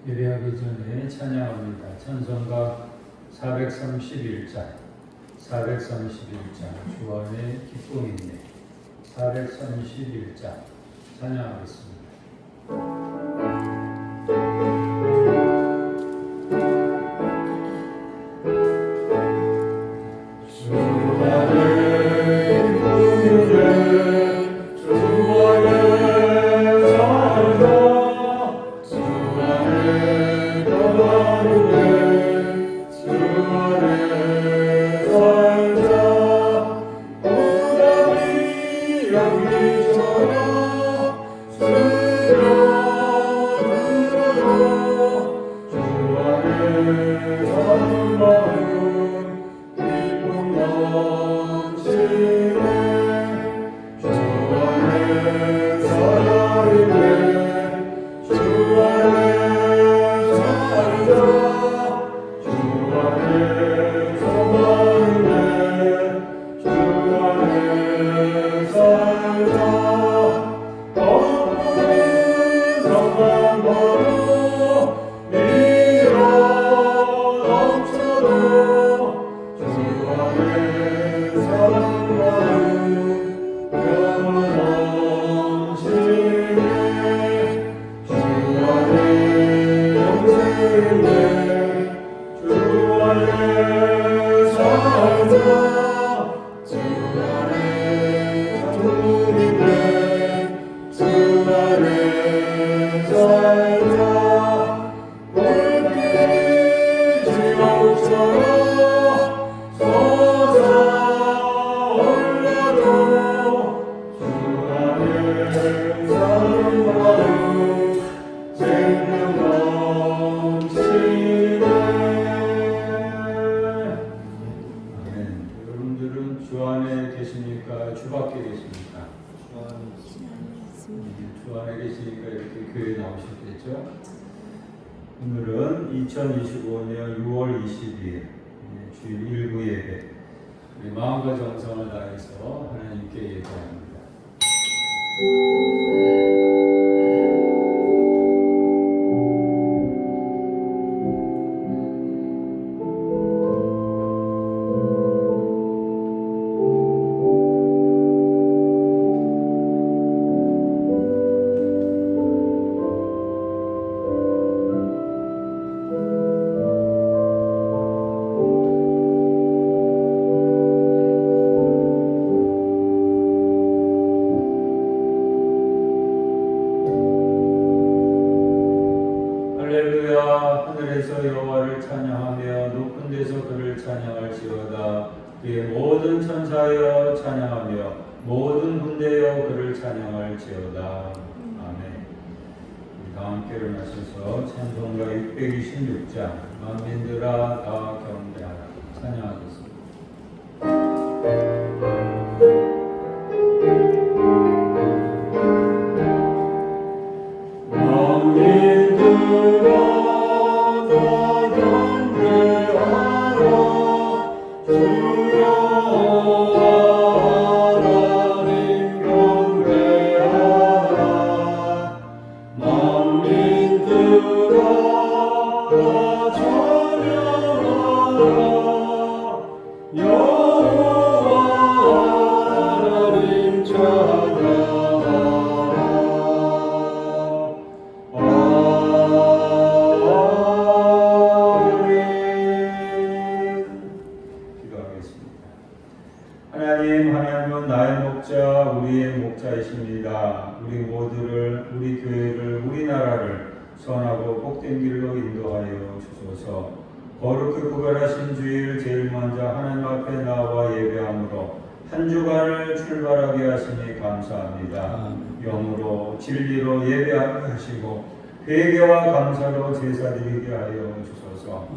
예배하기 전에 찬양합니다. 찬송가 431장 주 안에 기쁨이 있네. 431장 찬양하겠습니다. 주 안에 계십니까? 주 밖에 계십니까? 주 안에 계시니까 이렇게 교회에 나오셨겠죠? 오늘은 2025년 6월 22일 주일 일부 예배, 우리 마음과 정성을 다해서 하나님께 예배합니다. 하늘에서 여호와를 찬양하며 높은 데서 그를 찬양할지어다. 그의 모든 천사여 찬양하며 모든 군대여 그를 찬양할지어다. 아멘. 다 함께 일어나셔서 찬송가 626장 만민들아 다 경배하라 찬양하겠습니다. 하나님은 나의 목자, 우리의 목자이십니다. 우리 모두를, 우리 교회를, 우리나라를 선하고 복된 길로 인도하여 주소서. 거룩히 구별하신 주일 제일 먼저 하나님 앞에 나와 예배함으로 한 주간을 출발하게 하시니 감사합니다. 영으로 진리로 예배하게 하시고 회개와 감사로 제사드리게 하여 주소서.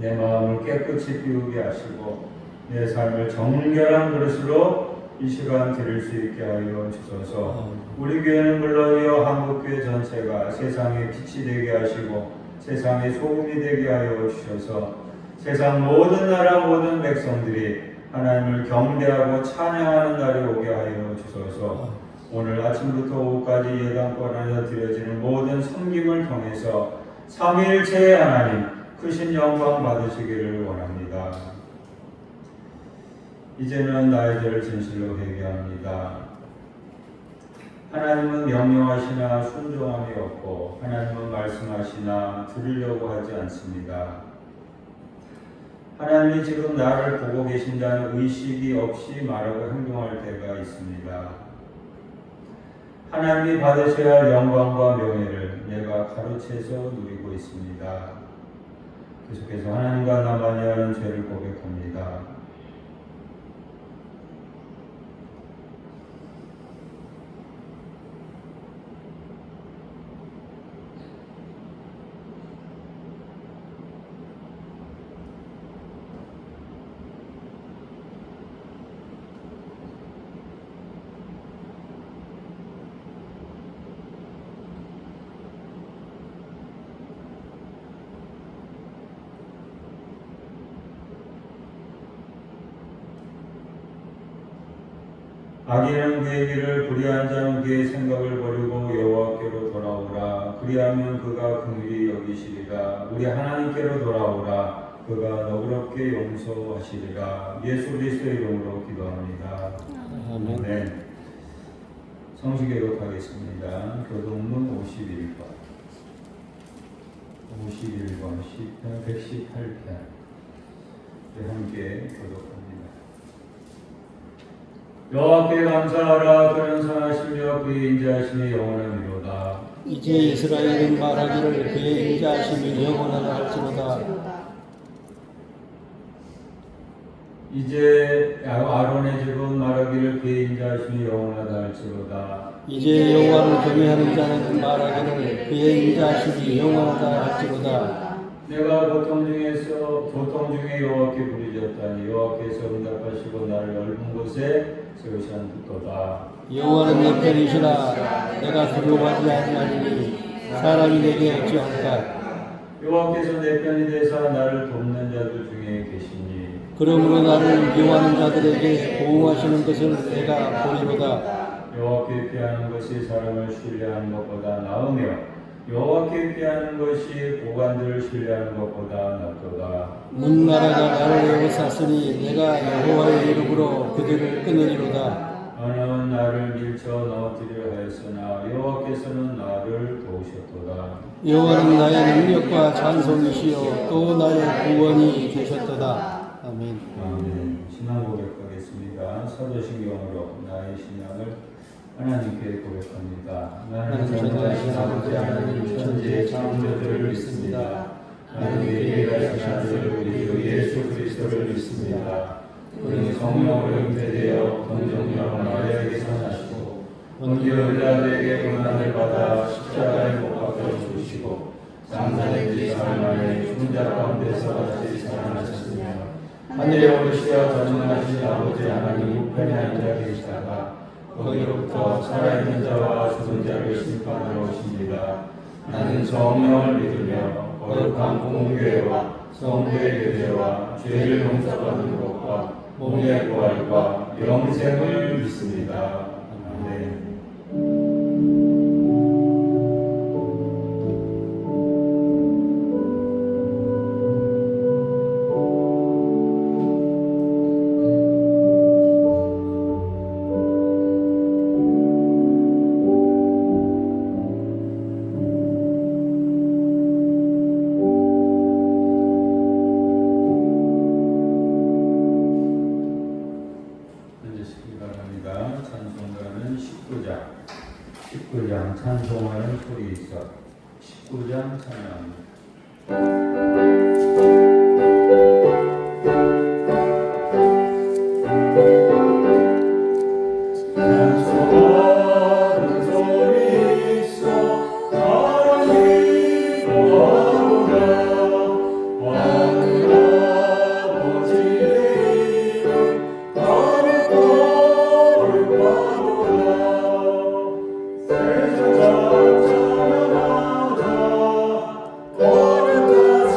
내 마음을 깨끗이 비우게 하시고 내 삶을 정결한 그릇으로 이 시간 드릴 수 있게 하여 주소서. 우리 교회는 물론이요 한국교회 전체가 세상의 빛이 되게 하시고 세상의 소금이 되게 하여 주셔서 세상 모든 나라 모든 백성들이 하나님을 경배하고 찬양하는 날이 오게 하여 주소서. 오늘 아침부터 오후까지 예당권 안에서 드려지는 모든 섬김을 통해서 삼위일체의 하나님 크신 영광 받으시기를 원합니다. 이제는 나의 죄를 진실로 회개합니다. 하나님은 명령하시나 순종함이 없고 하나님은 말씀하시나 들으려고 하지 않습니다. 하나님이 지금 나를 보고 계신다는 의식이 없이 말하고 행동할 때가 있습니다. 하나님이 받으셔야 할 영광과 명예를 내가 가로채서 누리고 있습니다. 계속해서 하나님과 나만이 하는 죄를 고백합니다. 악인은 그의 길을 불의한 자는 그의 생각을 버리고 여호와께로 돌아오라. 그리하면 그가 긍휼히 여기시리라. 우리 하나님께로 돌아오라. 그가 너그럽게 용서하시리라. 예수 그리스도의 이름으로 기도합니다. 아멘. 성시 교독하겠습니다. 교독문 51번 10편 118편 함께 교독합니다. 여호와께 감사하라. 그는 선하시며 그의 인자하심이 영원하미로다. 이제 이스라엘은 말하기를 그의 인자하심이 영원하다 할지로다. 이제 아론의 집은 말하기를 그의 인자하심이 영원하다 할지로다. 이제 여호와를 경외하는 자는 말하기를 그의 인자하심이 영원하다 할지로다. 내가 고통 중에 여호와께 부르짖었다니 여호와께서 응답하시고 나를 넓은 곳에 세우셨도다. 여호와는 내 편이시라. 내가 두려워하지 아니하리니 사람이 내게 어찌할까. 여호와께서 내 편이 되사 나를 돕는 자들 중에 계시니 그러므로 나를 미워하는 자들에게 보응하시는 것을 내가 보리로다. 여호와께 피하는 것이 사람을 신뢰하는 것보다 나으며 여호와께 피하는 것이 고관들을 신뢰하는 것보다 낫도다. 문나라가 나를 에워쌌으니 내가 여호와의 이름으로 그들을 끊으리로다. 너는 나를 밀쳐 넘어뜨리려 하였으나 여호와께서는 나를 도우셨도다. 여호와는 나의 능력과 찬송이시요 또 나의 구원이 되셨도다. 아멘. 아멘. 신앙 고백하겠습니다. 사도신경으로 나의 신앙을 하나님께 고백합니다. 나는 전능하신 아버지 하나님 천지의 창조주를 믿습니다. 나는 예비하신 아들 우리 주 예수 그리스도를 믿습니다. 그는 성령으로 잉태되어 동정녀 마리아에게서 나시고 본디오 빌라도에게 고난을 받아 십자가에 못 박혀 죽으시고 장사된 지 사흘 만에 죽은 자 가운데서 다시 살아나셨으며 하늘에 오르시어 전능하신 아버지 하나님 우편에 앉아 계시다가 거기로부터 살아있는 자와 죽은 자를 심판하러 오십니다. 나는 성령을 믿으며 거룩한 공교회와 성도의 교제와 죄를 용서받는 것과 몸의 부활과 영생을 믿습니다. 아멘. 찬송하는 소리 있어 19장 찬양. Oh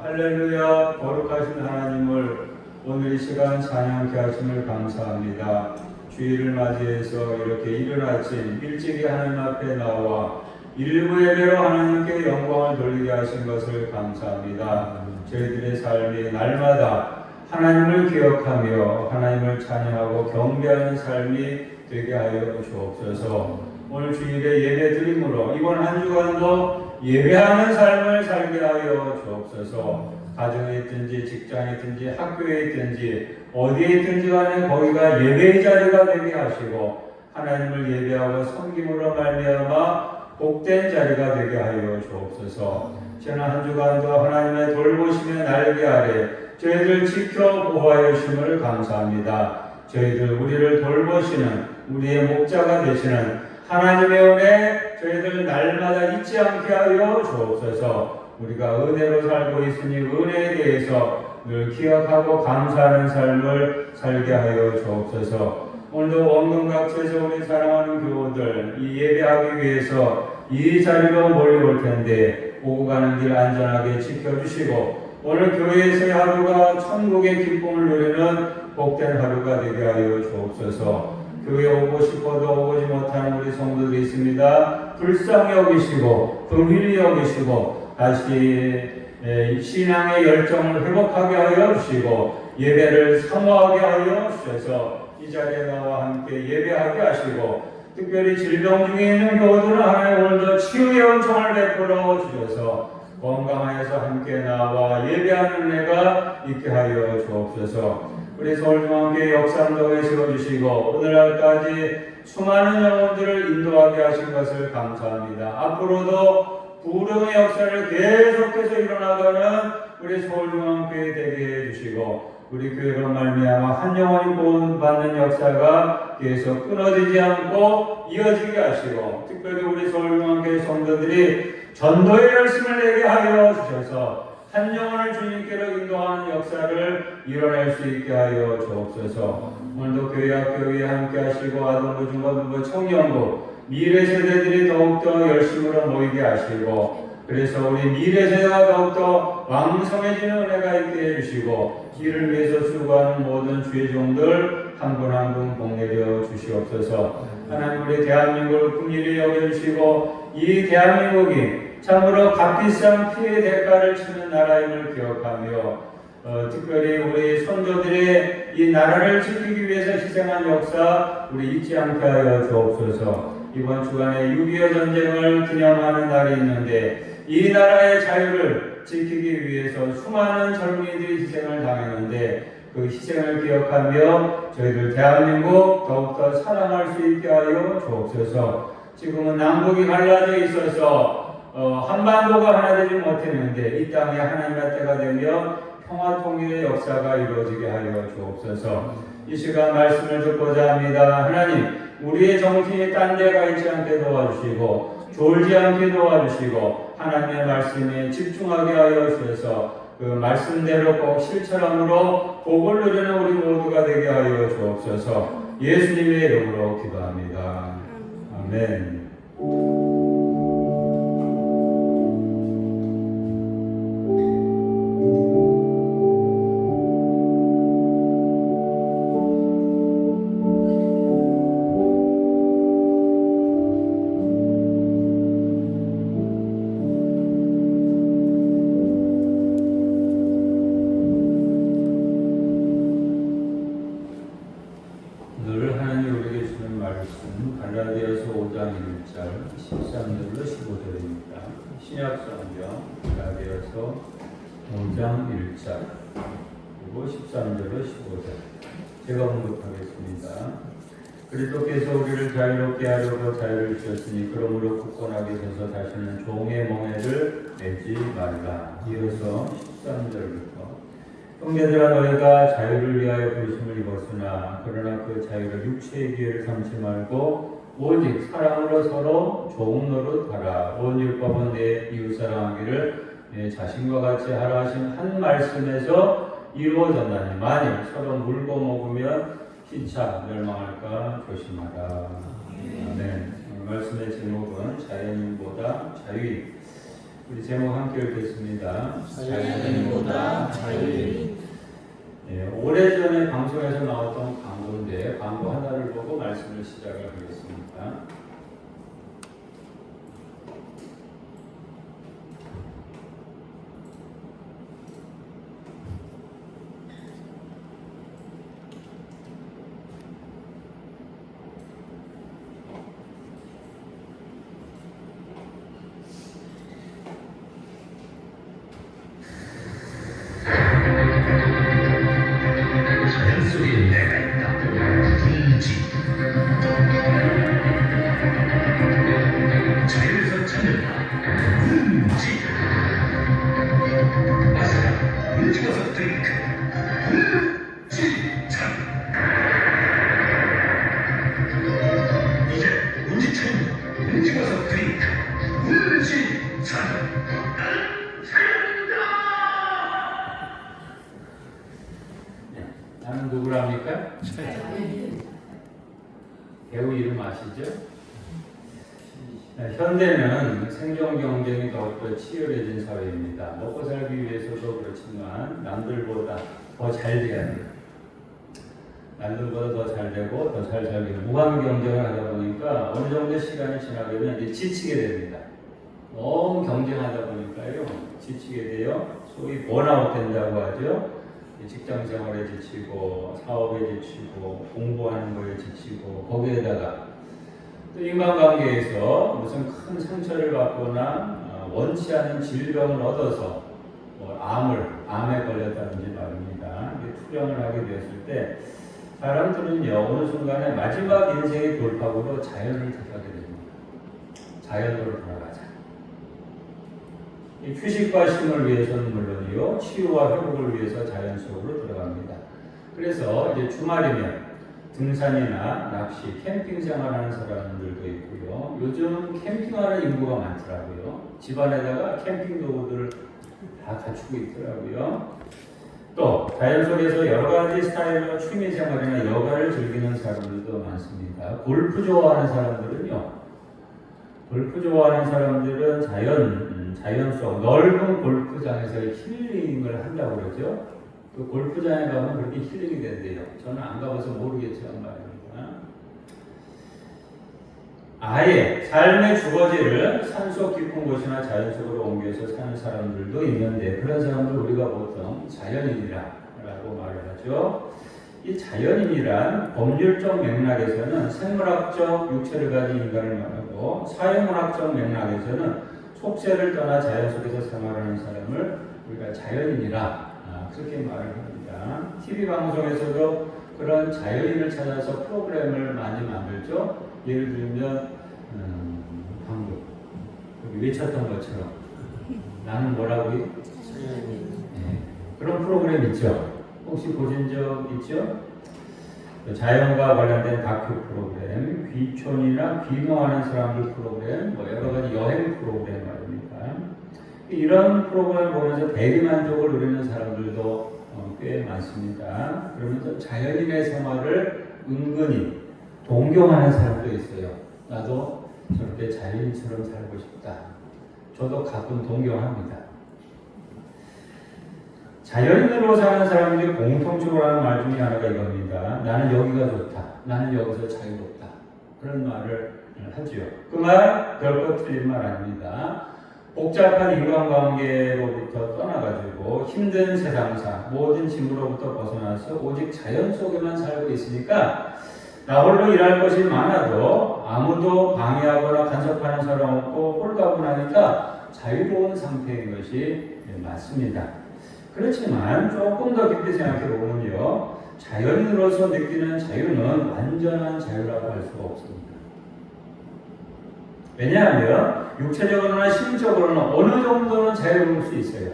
할렐루야. 거룩하신 하나님을 오늘 이 시간 찬양케 하심을 감사합니다. 주일을 맞이해서 이렇게 이른 아침 일찍이 하나님 앞에 나와 일부 예배로 하나님께 영광을 돌리게 하신 것을 감사합니다. 저희들의 삶이 날마다 하나님을 기억하며 하나님을 찬양하고 경배하는 삶이 되게 하여 주옵소서. 오늘 주일에 예배 드림으로 이번 한 주간도 예배하는 삶을 살게 하여 주옵소서. 가정에 있든지 직장에 있든지 학교에 있든지 어디에 있든지 간에 거기가 예배의 자리가 되게 하시고 하나님을 예배하고 섬김으로 말미암아 복된 자리가 되게 하여 주옵소서. 지난 한 주간도 하나님의 돌보심의 날개 아래 저희들 지켜 보호하여 주심을 감사합니다. 저희들 우리를 돌보시는 우리의 목자가 되시는 하나님의 은혜 저희들 날마다 잊지 않게 하여 주옵소서. 우리가 은혜로 살고 있으니 은혜에 대해서 늘 기억하고 감사하는 삶을 살게 하여 주옵소서. 오늘도 원근각지에서 우리 사랑하는 교우들 이 예배하기 위해서 이 자리로 몰려올 텐데 오고 가는 길 안전하게 지켜주시고 오늘 교회에서의 하루가 천국의 기쁨을 누리는 복된 하루가 되게 하여 주옵소서. 교회 오고 싶어도 오지 못하는 우리 성도들이 있습니다. 불쌍히 여기시고 긍휼히 여기시고 다시 신앙의 열정을 회복하게 하여 주시고 예배를 사모하게 하여 주셔서 이 자리에 나와 함께 예배하게 하시고 특별히 질병 중에 있는 교우들은 하나님 오늘도 치유의 은총을 베풀어 주셔서 건강하여서 함께 나와 예배하는 은혜가 있게 하여 주옵소서. 우리 서울중앙교회 역삼동에 세워주시고 오늘날까지 수많은 영혼들을 인도하게 하신 것을 감사합니다. 앞으로도 부흥의 역사를 계속해서 일어나가는 우리 서울중앙교회 되게 해주시고 우리 교회로 말미암아 한 영혼이 구원받는 역사가 계속 끊어지지 않고 이어지게 하시고 특별히 우리 서울중앙교회 성도들이 전도의 열심을 내게 하여 주셔서 한 영혼을 주님께로 인도하는 역사를 이뤄낼 수 있게 하여 주옵소서. 오늘도 교회와 교회에 함께 하시고 아동부, 중고등부, 청년부 미래 세대들이 더욱더 열심으로 모이게 하시고 그래서 우리 미래 세대가 더욱더 왕성해지는 은혜가 있게 해주시고 이를 위해서 수고하는 모든 주의 종들 한 분 한 분 복내려 주시옵소서. 하나님 우리 대한민국을 긍휼히 여겨주시고 이 대한민국이 참으로 값비싼 피해 대가를 치는 나라임을 기억하며 특별히 우리 선조들의 이 나라를 지키기 위해서 희생한 역사 우리 잊지 않게 하여 주옵소서. 이번 주간에 6.25 전쟁을 기념하는 날이 있는데 이 나라의 자유를 지키기 위해서 수많은 젊은이들이 희생을 당했는데 그 희생을 기억하며 저희들 대한민국 더욱더 사랑할 수 있게 하여 주옵소서. 지금은 남북이 갈라져 있어서 한반도가 하나 되지 못했는데 이 땅에 하나님의 때가 되며 평화 통일의 역사가 이루어지게 하여 주옵소서. 이 시간 말씀을 듣고자 합니다. 하나님 우리의 정신이 딴 데가 있지 않게 도와주시고 졸지 않게 도와주시고 하나님의 말씀에 집중하게 하여 주셔서 그 말씀대로 꼭 실천함으로 복을 누리는 우리 모두가 되게 하여 주옵소서. 예수님의 이름으로 기도합니다. 아멘. 갈라디아서 5장 1절 13절로 15절입니다. 신약성경 갈라디아서 5장 1절 그리고 13절로 15절 제가 봉독하겠습니다. 그리스도께서 우리를 자유롭게 하려고 자유를 주셨으니 그러므로 굳건하게 서서 다시는 종의 멍에를 매지 말라. 이어서 13절부터 형제들아 너희가 자유를 위하여 부르심을 입었으나 그러나 그 자유를 육체의 기회를 삼지 말고 오직 사랑으로 서로 좋은 노릇하라. 온 율법은 내 이웃 사랑하기를 내 자신과 같이 하라 하신 한 말씀에서 이루어졌나니 만일 서로 물고 먹으면 피차 멸망할까 조심하라. 아멘. 말씀의 제목은 자연인보다 자유인. 우리 제목 함께 읽겠습니다. 자연인보다 자유인. 예, 오래전에 방송에서 나왔던 광고인데 광고 하나를 보고 말씀을 시작을 하겠습니다. 자연 속에 내가 있다. 분지. 자연에서 찾는다. 분지. 마시라. 움직여서 드링크. 분지찬. 이제 운지찬. 움직여서 드링크. 분지찬. 나는 자연이다. 나는 누구랍니까? 배우 이름 아시죠? 현대는 생존 경쟁이 더욱더 치열해진 사회입니다. 먹고 살기 위해서도 그렇지만 남들보다 더 잘 돼야 돼요. 남들보다 더 잘 되고 더 잘 살기 위해 무한 경쟁을 하다 보니까 어느 정도 시간이 지나게 되면 이제 지치게 됩니다. 너무 경쟁하다 보니까요 지치게 돼요. 소위 번아웃 된다고 하죠. 직장 생활에 지치고 사업에 지치고 공부하는 거에 지치고 거기에다가 또 인간관계에서 무슨 큰 상처를 받거나 원치 않은 질병을 얻어서 뭐 암에 걸렸다든지 말입니다. 투병을 하게 되었을 때 사람들은요 어느 순간에 마지막 인생의 돌파구로 자연을 택하게 됩니다. 자연으로 돌아가자. 이 휴식과 쉼을 위해서는 물론이요 치유와 회복을 위해서 자연 속으로 들어갑니다. 그래서 이제 주말이면 등산이나 낚시, 캠핑 생활하는 사람들도 있고요. 요즘 캠핑하는 인구가 많더라고요. 집안에다가 캠핑 도구들을 다 갖추고 있더라고요. 또 자연 속에서 여러 가지 스타일로 취미 생활이나 여가를 즐기는 사람들도 많습니다. 골프 좋아하는 사람들은 자연 속 넓은 골프장에서 힐링을 한다고 그러죠. 그 골프장에 가면 그렇게 힐링이 된대요. 저는 안 가봐서 모르겠지만 말입니다. 아예 삶의 주거지를 산속 깊은 곳이나 자연 속으로 옮겨서 사는 사람들도 있는데 그런 사람들 우리가 보통 자연인이라고 말을 하죠. 이 자연인이란 법률적 맥락에서는 생물학적 육체를 가진 인간을 말하고 사회문학적 맥락에서는 속세를 떠나 자연 속에서 생활하는 사람을 우리가 자연인이라 그렇게 말을 합니다. TV 방송에서도 그런 자연인을 찾아서 프로그램을 많이 만들죠. 예를 들면 방금 여기 외쳤던 것처럼 나는 뭐라고요? 네, 그런 프로그램 있죠. 혹시 보신 적 있죠? 자연과 관련된 다큐 프로그램, 귀촌이나 귀농하는 사람들 프로그램, 뭐 여러 가지 여행 프로그램 말입니다. 이런 프로그램을 보면서 대리만족을 누리는 사람들도 꽤 많습니다. 그러면서 자연인의 생활을 은근히 동경하는 사람도 있어요. 나도 저렇게 자연인처럼 살고 싶다. 저도 가끔 동경합니다. 자연인으로 사는 사람들이 공통적으로 하는 말 중에 하나가 이겁니다. 나는 여기가 좋다. 나는 여기서 자유롭다. 그런 말을 하지요. 그 말 결코 틀린 말 아닙니다. 복잡한 인간관계로부터 떠나가지고 힘든 세상사, 모든 짐으로부터 벗어나서 오직 자연 속에만 살고 있으니까 나 홀로 일할 것이 많아도 아무도 방해하거나 간섭하는 사람 없고 홀가분하니까 자유로운 상태인 것이 맞습니다. 그렇지만 조금 더 깊이 생각해 보면요, 자연인으로서 느끼는 자유는 완전한 자유라고 할 수가 없습니다. 왜냐하면 육체적으로나 심적으로는 어느 정도는 자유로울 수 있어요.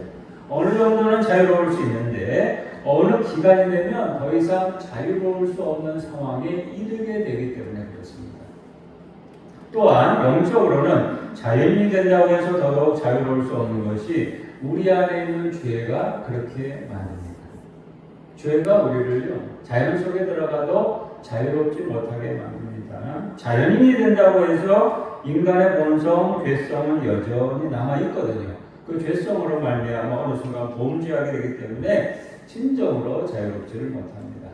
어느 정도는 자유로울 수 있는데 어느 기간이 되면 더 이상 자유로울 수 없는 상황에 이르게 되기 때문에 그렇습니다. 또한 영적으로는 자연인이 된다고 해서 더더욱 자유로울 수 없는 것이 우리 안에 있는 죄가 그렇게 만듭니다. 죄가 우리를요, 자연 속에 들어가도 자유롭지 못하게 만듭니다. 자연인이 된다고 해서 인간의 본성, 죄성은 여전히 남아있거든요. 그 죄성으로 말미암아 어느 순간 범죄하게 되기 때문에 진정으로 자유롭지를 못합니다.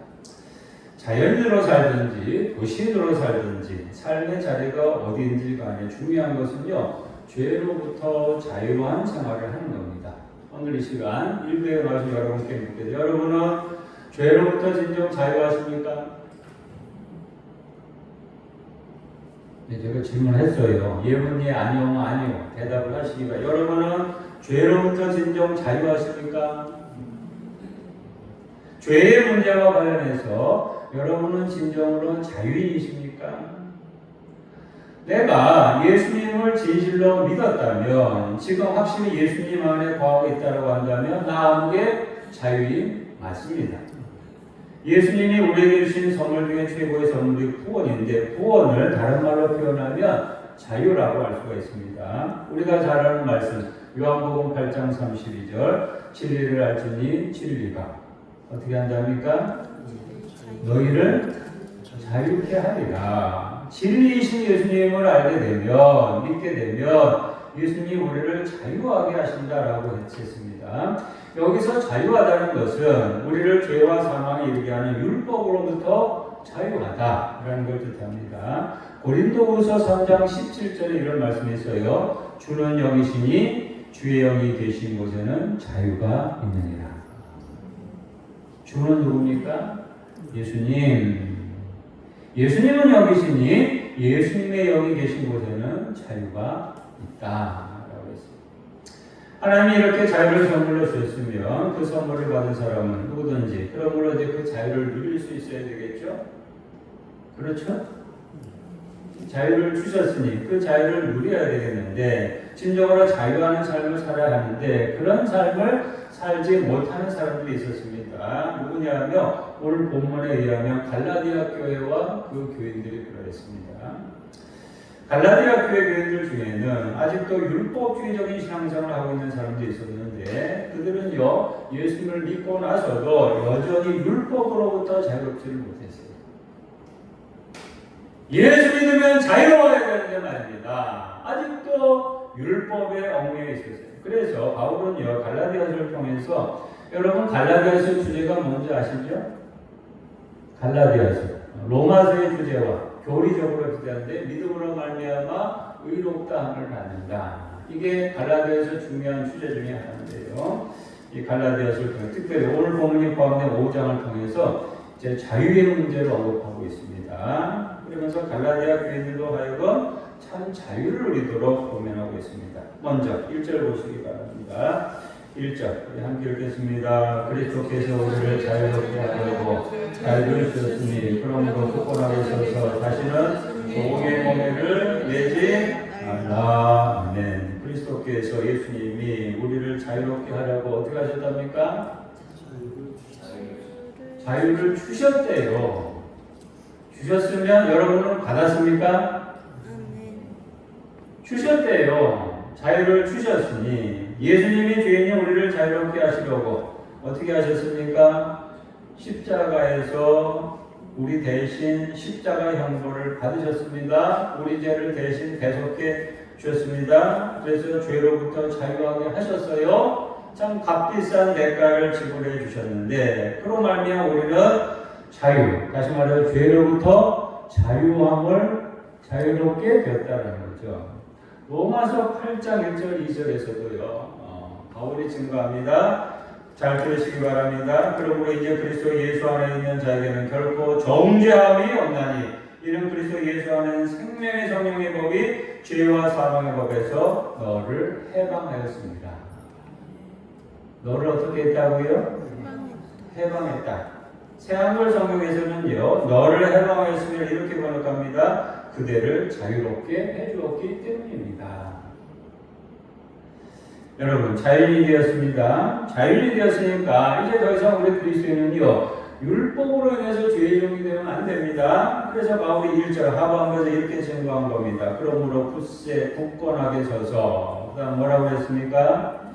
자연인으로 살든지 도시인으로 살든지 삶의 자리가 어디인지 간에 중요한 것은요, 죄로부터 자유한 생활을 하는 겁니다. 오늘 이 시간 일부에 나와서 여러분께 묻게 돼요. 여러분은 죄로부터 진정 자유하십니까? 네, 제가 질문했어요. 예문이 아니요, 아니요. 대답을 하시기가. 여러분은 죄로부터 진정 자유하십니까? 죄의 문제와 관련해서 여러분은 진정으로 자유인이십니까? 내가 예수님을 진실로 믿었다면, 지금 확실히 예수님 안에 거하고 있다고 한다면 나에게 자유인 맞습니다. 예수님이 우리에게 주신 선물 중에 최고의 선물이 구원인데, 구원을 다른 말로 표현하면 자유라고 할 수가 있습니다. 우리가 잘 아는 말씀, 요한복음 8장 32절, 진리를 알지니 진리가 어떻게 한답니까? 너희를 자유케 하리라. 진리이신 예수님을 알게 되면, 믿게 되면 예수님이 우리를 자유하게 하신다라고 했습니다. 여기서 자유하다는 것은 우리를 죄와 사망에 이르게 하는 율법으로부터 자유하다라는 걸 뜻합니다. 고린도후서 3장 17절에 이런 말씀이 있어요. 주는 영이시니 주의 영이 계신 곳에는 자유가 있느니라. 주는 누굽니까? 예수님. 예수님은 영이시니 예수님의 영이 계신 곳에는 자유가 있다라고 했습니다. 하나님이 이렇게 자유를 선물로 주셨으면 그 선물을 받은 사람은 누구든지 그러므로 이제 그 자유를 누릴 수 있어야 되겠죠? 그렇죠? 자유를 주셨으니 그 자유를 누려야 되겠는데, 진정으로 자유하는 삶을 살아야 하는데 그런 삶을 살지 못하는 사람들이 있었습니다. 누구냐면 오늘 본문에 의하면 갈라디아 교회와 그 교인들이 그러했습니다. 갈라디아 교회 교인들 중에는 아직도 율법주의적인 신앙생활을 하고 있는 사람들이 있었는데, 그들은요 예수님을 믿고 나서도 여전히 율법으로부터 자유롭지를 못했어요. 예수 믿으면 자유로워야 되는데 말입니다. 아직도 율법에 얽매여 있었어요. 그래서 바울은요 갈라디아서를 통해서, 여러분 갈라디아서 주제가 뭔지 아시죠? 갈라디아서 로마서의 주제와 교리적으로 비슷한데 믿음으로 말미암아 의롭다함을 받는다. 이게 갈라디아서 중요한 주제 중에 하나인데요. 이 갈라디아서를 통해 특별히 오늘 본문이 포함된 5장을 통해서 이제 자유의 문제를 언급하고 있습니다. 그러면서 갈라디아 교인들도 하여금 참 자유를 누리도록 고면하고 있습니다. 먼저 1절 보시기 바랍니다. 1절 우리 함께 읽겠습니다. 그리스도께서 우리를 자유롭게 하려고 자유를 주셨으니 그러므로 굳건하게 서서 다시는 종의 멍에를 매지 말라. 아멘. 그리스도께서 예수님이 우리를 자유롭게 하려고 어떻게 하셨답니까? 자유를 주셨대요. 주셨으면 여러분은 받았습니까? 주셨대요. 자유를 주셨으니 예수님이 주인이 우리를 자유롭게 하시려고 어떻게 하셨습니까? 십자가에서 우리 대신 십자가 형벌을 받으셨습니다. 우리 죄를 대신 대속해 주셨습니다. 그래서 죄로부터 자유하게 하셨어요. 참 값비싼 대가를 지불해 주셨는데, 그로 말미암아 우리는 자유, 다시 말해서 죄로부터 자유롭게 되었다는 거죠. 로마서 8장 1절 2절에서도요 바울이 증거합니다. 잘 들으시기 바랍니다. 그러므로 이제 그리스도 예수 안에 있는 자에게는 결코 정죄함이 없나니 이는 그리스도 예수 안에는 생명의 성령의 법이 죄와 사망의 법에서 너를 해방하였습니다. 너를 어떻게 했다고요? 해방했다. 새한글 성경에서는요 너를 해방하였으면 이렇게 번역합니다. 그대를 자유롭게 해주었기 때문입니다. 여러분 자유인이 되었습니다. 자유인이 되었으니까 이제 더 이상 우리 그리스도인은요 율법으로 인해서 죄의 종이 되면 안 됩니다. 그래서 바울이 1절 하반부에서 이렇게 증거한 겁니다. 그러므로 굳건하게 서서, 그 다음 뭐라고 했습니까?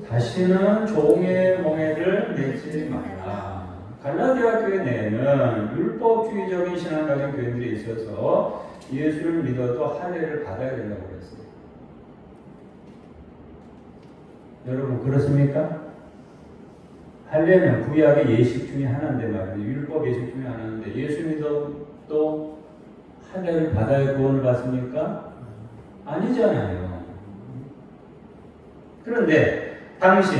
다시는 종의 멍에를 매지 말라. 갈라디아 교회 내에는 율법주의적인 신앙을 가진 교인들이 있어서 예수를 믿어도 할례를 받아야 된다고 그랬어요. 여러분 그렇습니까? 할례는 구약의 예식 중에 하나인데 말이에요. 율법 예식 중에 하나인데 예수님도 또 할례를 받아야 구원을 받습니까? 아니잖아요. 그런데 당시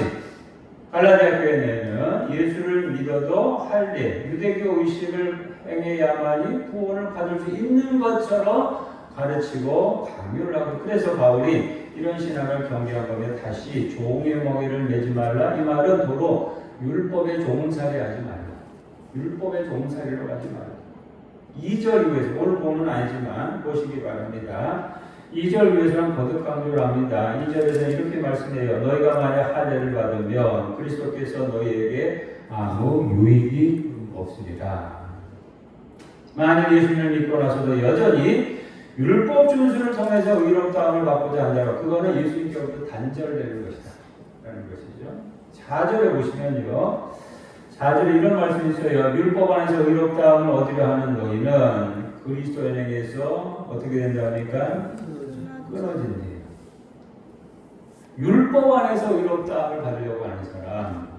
갈라디아 교회는 예수를 믿어도 할례, 유대교 의식을 행해야만이 구원을 받을 수 있는 것처럼 가르치고 강요를 하고, 그래서 바울이 이런 신앙을 경계한 거면 다시 종의 멍에를 매지 말라. 이 말은 도로 율법의 종살이 하지 말라. 율법의 종살이로 하지 말라. 2절 이후에서, 오늘 본문은 아니지만 보시기 바랍니다. 2절 위에서는 거듭 강조를 합니다. 2절에서는 이렇게 말씀해요. 너희가 만약 할례를 받으면 그리스도께서 너희에게 아무 유익이 없으리라. 만약 예수님을 믿고 나서도 여전히 율법 준수를 통해서 의롭다함을 받고자 한다면 그거는 예수님께로부터 단절되는 것이다 라는 것이죠. 4절에 보시면요, 4절에 이런 말씀이 있어요. 율법 안에서 의롭다함을 얻으려 하는 너희는 그리스도 연행에서 어떻게 된답니까? 끊어진대요. 율법 안에서 의롭다함을 받으려고 하는 사람,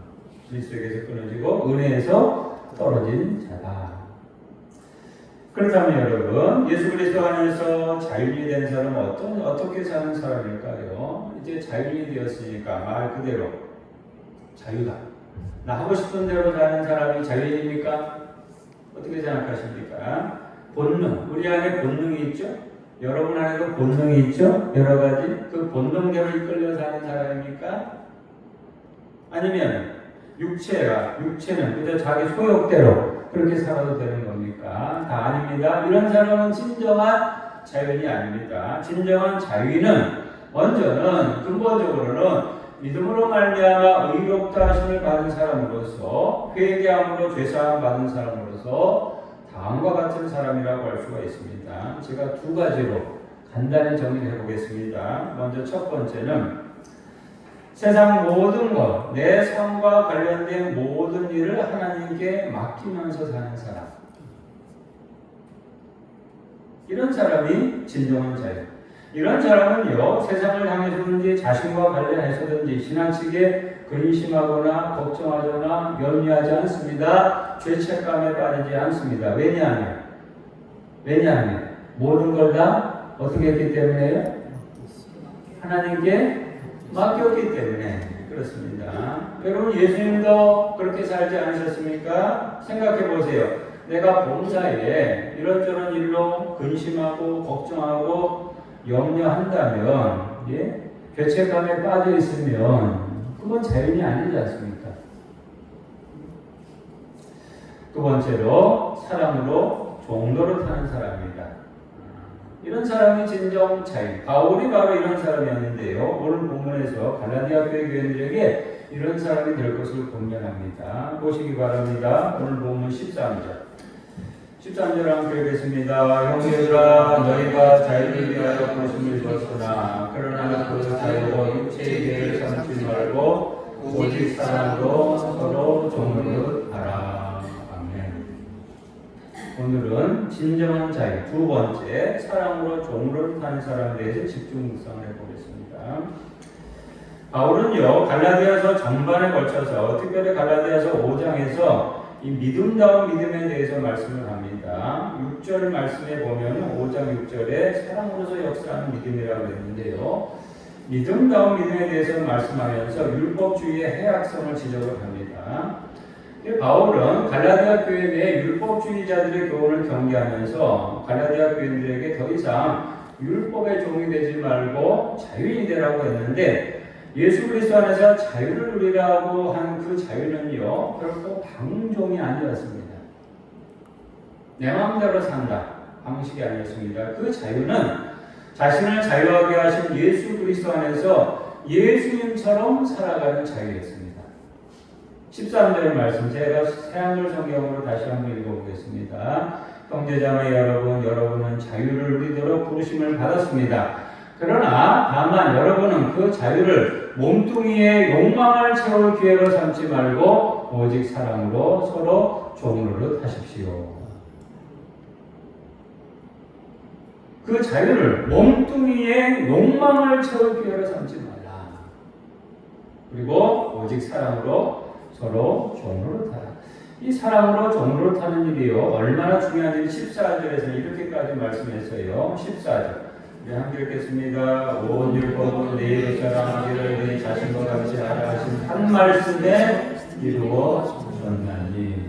그리스도에게서 끊어지고 은혜에서 떨어진 자다. 그렇다면 여러분, 예수 그리스도 안에서 자유인이 된 사람은 어떻게 사는 사람일까요? 이제 자유인이 되었으니까 말 그대로 자유다. 나 하고 싶은 대로 사는 사람이 자유인입니까? 어떻게 생각하십니까? 본능, 우리 안에 본능이 있죠? 여러분 안에도 본능이 있죠? 여러 가지. 그 본능대로 이끌려 사는 사람입니까? 아니면 육체는 그저 자기 소욕대로 그렇게 살아도 되는 겁니까? 다 아닙니다. 이런 사람은 진정한 자유인이 아닙니다. 진정한 자유인은 먼저는 근본적으로는 믿음으로 말미암아 의롭다 하심을 받은 사람으로서, 회개함으로 죄사함 받은 사람으로서 다음과 같은 사람이라고 할 수가 있습니다. 제가 두 가지로 간단히 정리해 보겠습니다. 먼저 첫 번째는 세상 모든 것, 내 삶과 관련된 모든 일을 하나님께 맡기면서 사는 사람. 이런 사람이 진정한 자유. 이런 사람은요, 세상을 향해서든지 자신과 관련해서든지 지나치게 근심하거나 걱정하거나 염려하지 않습니다. 죄책감에 빠지지 않습니다. 왜냐하면 모든 걸 다 어떻게 했기 때문에요? 하나님께 맡겼기 때문에 그렇습니다. 여러분, 예수님도 그렇게 살지 않으셨습니까? 생각해 보세요. 내가 봉사에 이런저런 일로 근심하고 걱정하고 염려한다면, 죄책감에 빠져 있으면 그건 자유인이 아니지 않습니까? 두 번째로 사랑으로 종노릇하는 사람입니다. 이런 사람이 진정 자유. 바울이 바로 이런 사람이었는데요. 오늘 본문에서 갈라디아 교회 교인들에게 이런 사람이 될 것을 권면합니다. 보시기 바랍니다. 오늘 본문 13절. 13절 함께 읽겠습니다. 형제들아, 너희가 자유를 위하여 부르심을 줬으나 그러나 그 자유로 육체의 계를 삼지 말고 오직 사랑으로 서로 종노릇하라. 아멘. 오늘은 진정한 자유, 두 번째 사랑으로 종노릇하는 사람에 대해서 집중 묵상을 해보겠습니다. 바울은요, 갈라디아서 전반에 걸쳐서 특별히 갈라디아서 5장에서 이 믿음다운 믿음에 대해서 말씀을 합니다. 6절 말씀에 보면 5장 6절에 사랑으로서 역사하는 믿음이라고 했는데요. 믿음다운 믿음에 대해서 말씀하면서 율법주의의 해악성을 지적을 합니다. 바울은 갈라디아 교회 내 율법주의자들의 교훈을 경계하면서 갈라디아 교인들에게 더 이상 율법의 종이 되지 말고 자유인이 되라고 했는데, 예수 그리스도 안에서 자유를 누리라고 한 그 자유는요, 결코 방종이 아니었습니다. 내 마음대로 산다 방식이 아니었습니다. 그 자유는 자신을 자유하게 하신 예수 그리스도 안에서 예수님처럼 살아가는 자유였습니다. 13절 말씀, 제가 새한글 성경으로 다시 한번 읽어보겠습니다. 형제자매 여러분, 여러분은 자유를 누리도록 부르심을 받았습니다. 그러나 다만 여러분은 그 자유를 몸뚱이의 욕망을 채울 기회로 삼지 말고 오직 사랑으로 서로 종노릇 하십시오. 그 자유를 몸뚱이의 욕망을 채울 기회로 삼지 말라. 그리고 오직 사랑으로 서로 종로를 타라. 이 사랑으로 종로를 타는 일이요. 얼마나 중요한 일이 14절에서는 이렇게까지 말씀했어요. 14절. 네, 함께 읽겠습니다. 온 율법은 내 이웃 사랑하기를 내 자신과 같이 하라 하신 한 말씀에 이루어졌나니.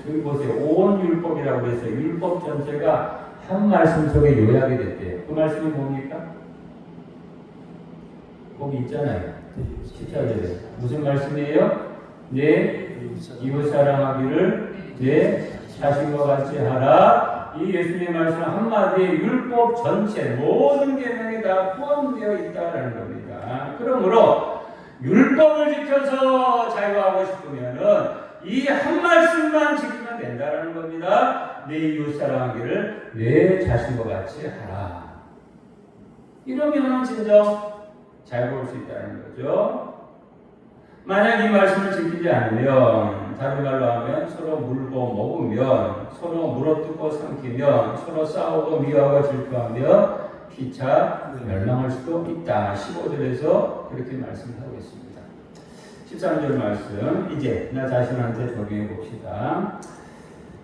여기 보세요. 온 율법이라고 해서 율법 전체가 한 말씀 속에 요약이 됐대요. 그 말씀이 뭡니까? 거기 있잖아요. 14절에. 무슨 말씀이에요? 내 이웃 사랑하기를 내 자신과 같이 하라. 이 예수님의 말씀 한마디에 율법 전체 모든 계명이 다 포함되어 있다라는 겁니다. 그러므로 율법을 지켜서 자유하고 싶으면은 이 한 말씀만 지키면 된다라는 겁니다. 내 이웃 사랑하기를 내 자신과 같이 하라. 이러면은 진정 잘 볼 수 있다는 거죠. 만약 이 말씀을 지키지 않으면, 다른 말로 하면 서로 물고 먹으면, 서로 물어뜯고 삼키면, 서로 싸우고 미워하고 질투하며 피차 멸망할 수도 있다. 15절에서 그렇게 말씀하고 있습니다. 13절 말씀, 이제 나 자신한테 적용해 봅시다.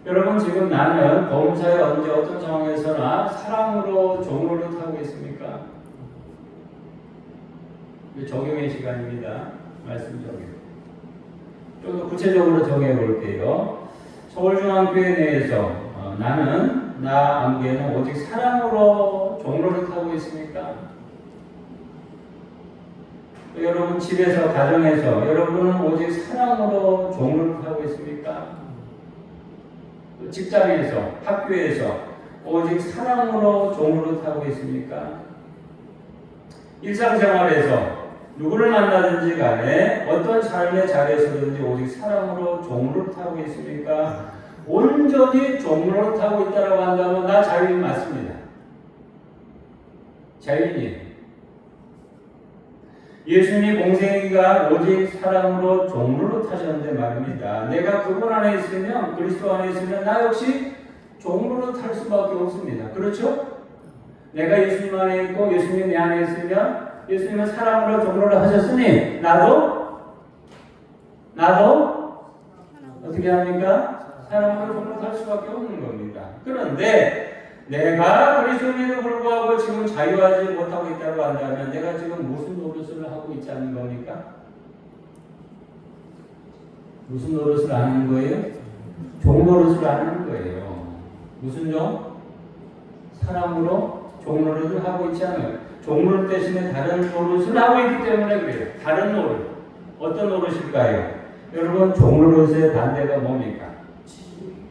여러분, 지금 나는 범사에 언제 어떤 상황에서나 사랑으로 종로를 타고 있습니까? 적용의 시간입니다. 말씀 적용. 좀 더 구체적으로 정해 볼게요. 서울중앙교회 내에서 나는 나 암기에는 오직 사랑으로 종로를 타고 있습니까? 여러분 집에서 가정에서 여러분은 오직 사랑으로 종로를 타고 있습니까? 직장에서 학교에서 오직 사랑으로 종로를 타고 있습니까? 일상생활에서 누구를 만나든지 간에 어떤 삶의 자리에서든지 오직 사랑으로 종로를 타고 있습니까? 온전히 종로를 타고 있다고 한다면 나 자유인 맞습니다. 자유인이에요. 예수님 공생애가 오직 사랑으로 종로를 타셨는데 말입니다. 내가 그분 안에 있으면, 그리스도 안에 있으면 나 역시 종로를 탈 수밖에 없습니다. 그렇죠? 내가 예수님 안에 있고 예수님 내 안에 있으면 예수님은 사랑으로 종로를 하셨으니 나도 어떻게 합니까? 사랑으로 종로를 할 수밖에 없는 겁니다. 그런데 내가 그리스도인에도 불구하고 지금 자유하지 못하고 있다고 한다면 내가 지금 무슨 노릇을 하고 있지 않는 겁니까? 무슨 노릇을 하는 거예요? 종노릇을 하는 거예요. 무슨 종? 사랑으로 종노릇을 하고 있지 않아요. 종노릇 대신에 다른 노릇을 하고 있기 때문에 그래요. 다른 노릇. 어떤 노릇일까요? 여러분, 종노릇의 반대가 뭡니까?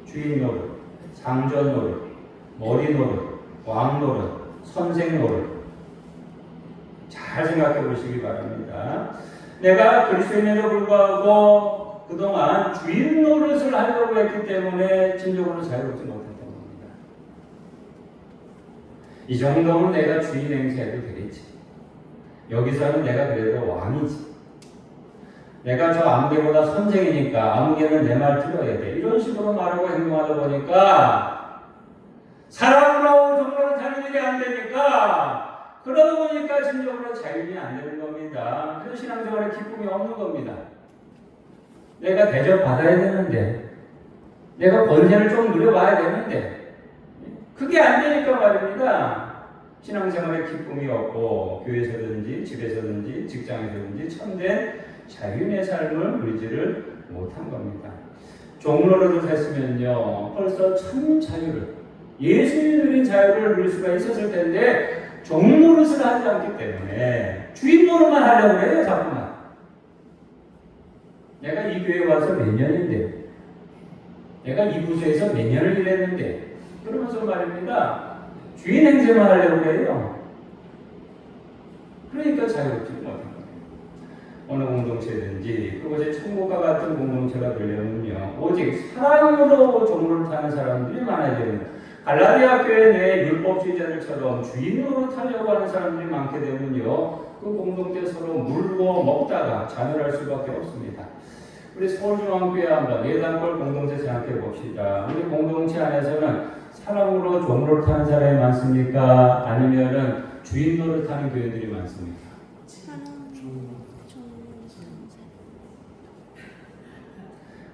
주인 노릇, 상전 노릇, 머리 노릇, 왕 노릇, 선생 노릇. 잘 생각해 보시기 바랍니다. 내가 그리스도인에도 불구하고 그동안 주인 노릇을 하려고 했기 때문에 진정으로 자유롭지 못했던 겁니다. 이 정도면 내가 주인 행세해도 되겠지. 여기서는 내가 그래도 왕이지. 내가 저 아무개보다 선생이니까 아무개는 내 말 들어야 돼. 이런 식으로 말하고 행동하다 보니까 사랑으로 종로를 타는 일이 안 되니까 그러다 보니까 진정으로 자유인이 안 되는 겁니다. 그래서 신앙생활에 기쁨이 없는 겁니다. 내가 대접받아야 되는데 내가 번제를 좀 누려봐야 되는데 그게 안 되니까 말입니다. 신앙생활에 기쁨이 없고 교회에서든지 집에서든지 직장에서든지 참된 자유인의 삶을 누리지를 못한 겁니다. 종로를 했으면요 벌써 참 자유를 예수님이 누린 자유를 누릴 수가 있었을 텐데 종노릇을 하지 않기 때문에 주인 노릇만 하려고 해요. 자꾸만. 내가 이 교회에 와서 몇 년인데 내가 이 부서에서 몇 년을 일했는데 그러면서 말입니다. 주인 행세만 하려고 해요. 그러니까 자유롭지 못한 거예요. 어느 공동체든지 그것이 천국과 같은 공동체가 되려면요 오직 사랑으로 종로를 타는 사람들이 많아야 됩니다. 갈라디아 교회 내 율법주의자들처럼 주인으로 타려고 하는 사람들이 많게 되면요 그 공동체 서로 물고 먹다가 자멸할 수밖에 없습니다. 우리 서울중앙교회 한번 예단골 공동체 생각해 봅시다. 우리 공동체 안에서는 사랑으로 종로를 타는 사람이 많습니까? 아니면은 주인 노릇 하는 교회들이 많습니까?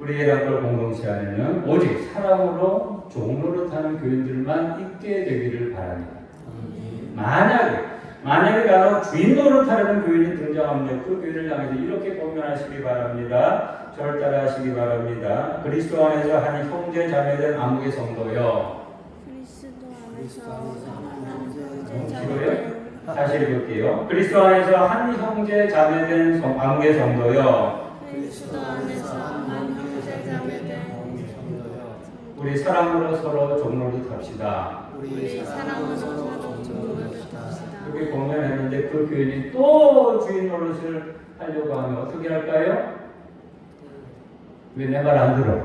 우리 예랑골 공동체 안에는 오직 사랑으로 종로릇하는 교인들만 있게 되기를 바랍니다. 만약에 간혹 주인 노릇하려는 교인이 등장하면 그 교인을 향해서 이렇게 권면하시기 바랍니다. 저를 따라하시기 바랍니다. 그리스도 안에서 한 형제 자매된 암흑의 성도요. 기도요? 다시 읽을게요. 그리스도 안에서 한 형제 자매된 암흑의 성도요. 그리스도 안에서 한 형제 자매된 성도요. 우리 사랑으로 서로 종로릇 합시다. 우리 사랑으로 서로 종로릇 합시다. 이렇게 공연했는데 그 교인이 또 주인 노릇을 하려고 하면 어떻게 할까요? 왜 내 말 안 들어?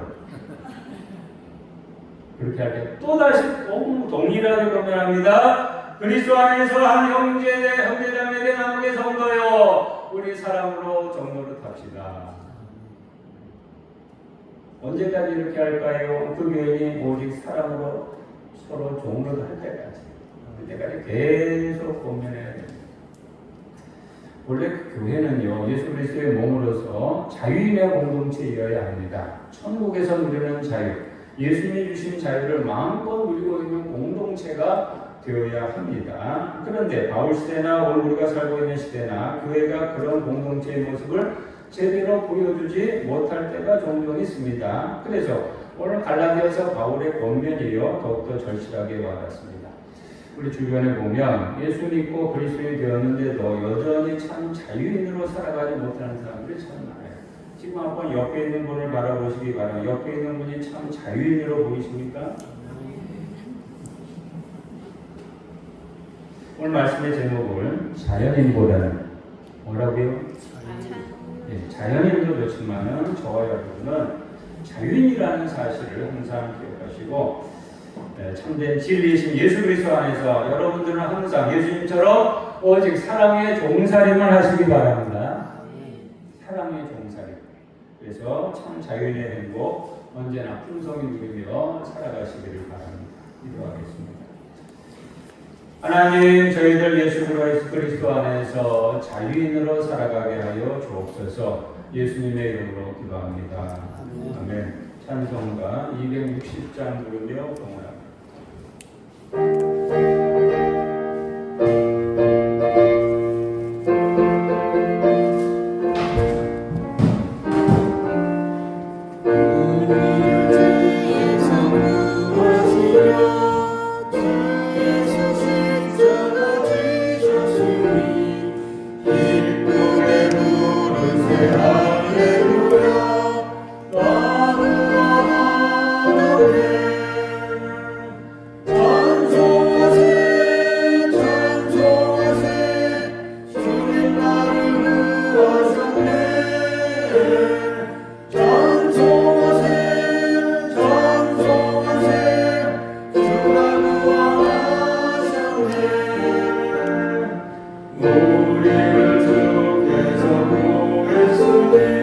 그렇게 할 때 또다시 동일하게 공연합니다. 그리스도 안에서 한 형제자매된 한국의 성도요. 우리 사랑으로 종로릇 합시다. 언제까지 이렇게 할까요? 그 교인이 오직 사랑으로 서로 종로를 할 때까지. 그때까지 계속 공연해야 됩니다. 원래 교회는요, 예수 그리스도의 몸으로서 자유인의 공동체이어야 합니다. 천국에서 누리는 자유, 예수님이 주신 자유를 마음껏 누리고 있는 공동체가 되어야 합니다. 그런데 바울 시대나 오늘 우리가 살고 있는 시대나 교회가 그런 공동체의 모습을 제대로 보여주지 못할 때가 종종 있습니다. 그래서 오늘 갈라디아서 바울의 권면이요 더욱더 절실하게 와닿습니다. 우리 주변에 보면 예수 믿고 그리스도인이 되었는데도 여전히 참 자유인으로 살아가지 못하는 사람들이 참 많아요. 지금 한번 옆에 있는 분을 바라보시기 바랍니다. 옆에 있는 분이 참 자유인으로 보이십니까? 오늘 말씀의 제목을 자연인보다는 뭐라고요? 네, 자연인도 좋지만은 저와 여러분은 자유인이라는 사실을 항상 기억하시고 참된 진리이신 예수 그리스도 안에서 여러분들은 항상 예수님처럼 오직 사랑의 종살이만 하시기 바랍니다. 사랑의 종살이. 그래서 참 자유인의 행복 언제나 풍성히 누리며 살아가시기를 바랍니다. 기도하겠습니다. 하나님, 저희들 예수 그리스도 안에서 자유인으로 살아가게 하여 주옵소서. 예수님의 이름으로 기도합니다. 아멘. 찬송가 260장 부르며 봉헌합니다. 우리를 주께서 구했으니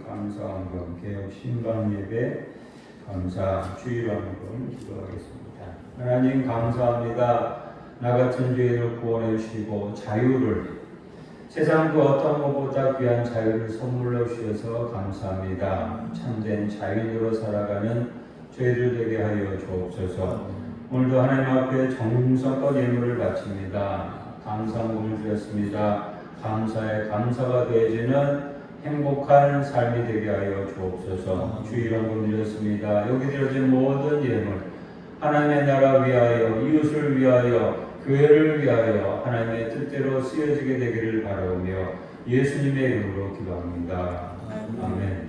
감사헌금, 개혁 신방예배 감사, 주일헌금 기도하겠습니다. 하나님 감사합니다. 나 같은 죄인을 구원해 주시고 자유를, 세상 그 어떤 것보다 귀한 자유를 선물로 주셔서 감사합니다. 참된 자유인으로 살아가는 저희들 되게 하여 주옵소서. 오늘도 하나님 앞에 정성껏 예물을 바칩니다. 감사함을 주셨습니다. 감사에 감사가 더해지는 행복한 삶이 되게 하여 주옵소서. 주일헌금 드렸습니다. 여기 드려진 모든 예물 하나님의 나라 위하여, 이웃을 위하여, 교회를 위하여 하나님의 뜻대로 쓰여지게 되기를 바라오며 예수님의 이름으로 기도합니다. 아멘.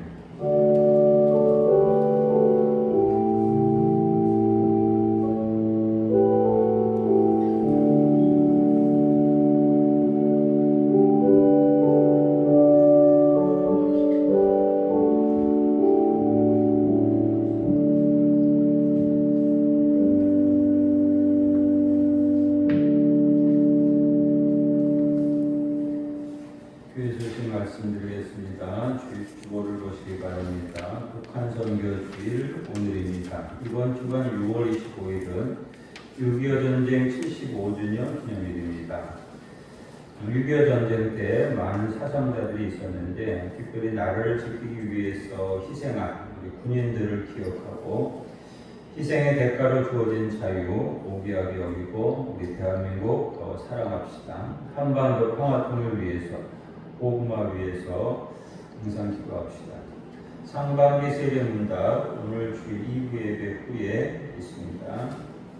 교회 소식 말씀드리겠습니다. 주보를 보시기 바랍니다. 북한 선교 주일 오늘입니다. 이번 주간 6월 25일은 6.25 전쟁 75주년 기념일입니다. 6.25 전쟁 때 많은 사상자들이 있었는데 특별히 나라를 지키기 위해서 희생한 우리 군인들을 기억하고 희생의 대가로 주어진 자유 오비하게 여기고 우리 대한민국 더 사랑합시다. 한반도 평화통일 위해서, 복음화 위해서 항상 기도합시다. 상반기 세례문답 오늘 주일 2부 예배 후에 있습니다.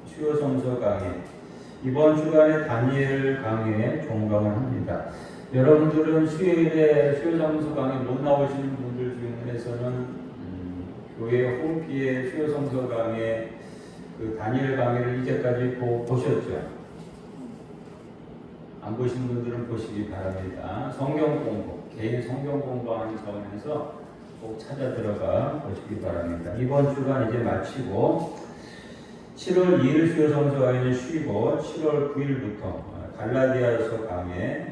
수요성서 강의, 이번 주간에 다니엘 강의에 종강을 합니다. 여러분들은 수요일에 수요성서 강의 못 나오시는 분들 중에서는 교회 홈피에 수요성서 강의 그 다니엘 강의를 이제까지 보셨죠? 안 보신 분들은 보시기 바랍니다. 성경 공부, 개인 성경 공부하는 차원에서 꼭 찾아 들어가 보시기 바랍니다. 이번 주간 이제 마치고 7월 2일 수요성서 강의는 쉬고 7월 9일부터 갈라디아서 강의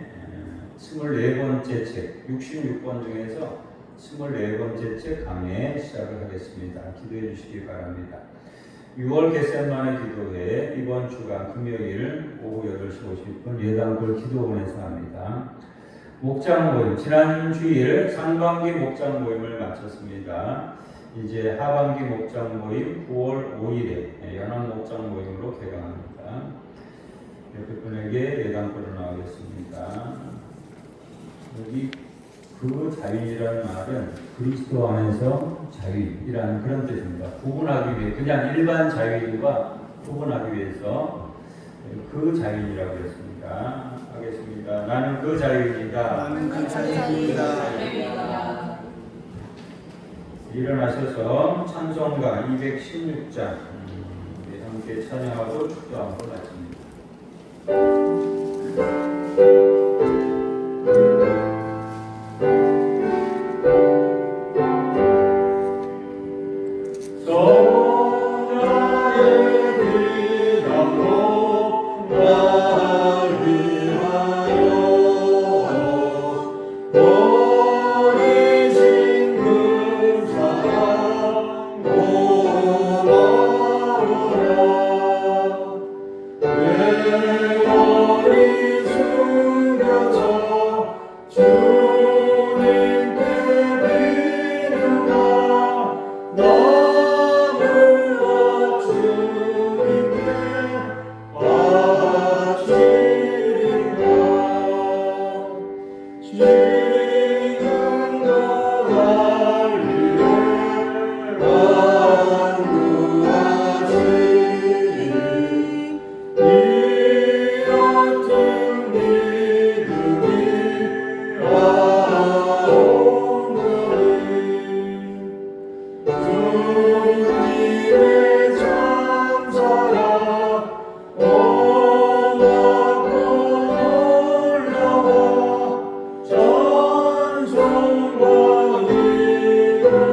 24번째 책, 66권 중에서 24번째 책 강의 시작을 하겠습니다. 기도해 주시기 바랍니다. 6월 겟셋마네 기도회 이번 주간 금요일 오후 8시 50분 예당골 기도원에서 합니다. 목장 모임, 지난 주일 상반기 목장 모임을 마쳤습니다. 이제 하반기 목장 모임 9월 5일에 연합 목장 모임으로 개강합니다. 옆에 분에게 예당골을 나오겠습니다. 여기 그 자유이라는 말은 그리스도 안에서 자유이라는 그런 뜻입니다. 구분하기 위해, 그냥 일반 자유인과 구분하기 위해서 그 자유인이라고 했습니다. 하겠습니다. 나는 그 자유인이다. 나는 그 자유입니다. 일어나셔서 찬송가 216장 함께 찬양하고 축도하고 마칩니다. 찬송과 기도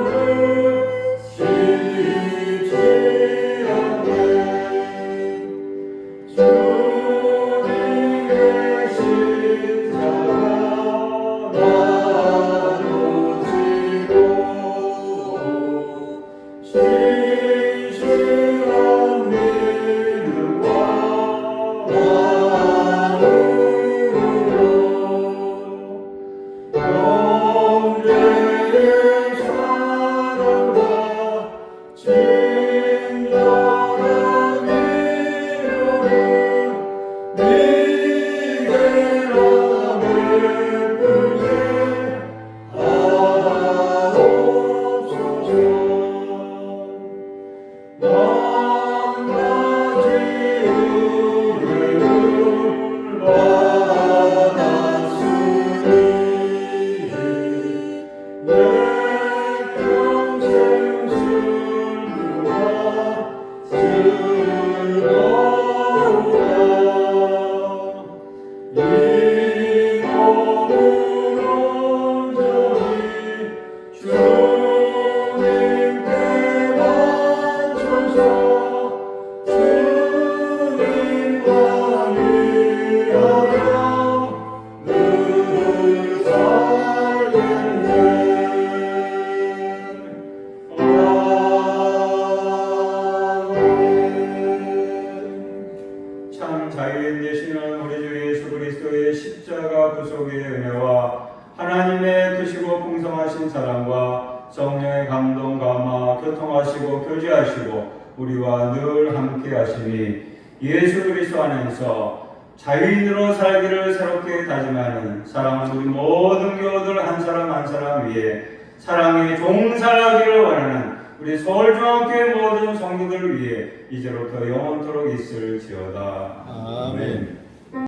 그리스도의 십자가 구속의 은혜와 하나님의 크시고 풍성하신 사랑과 성령의 감동 감화 교통하시고 교제하시고 우리와 늘 함께 하시니 예수 그리스도 안에서 자유인으로 살기를 새롭게 다짐하는 사랑하는 우리 모든 교우들 한 사람 한 사람 위에 사랑에 종살하기를 원하는 우리 서울중앙교회 모든 성도들 위해 이제로부터 영원토록 있을지어다. 아멘.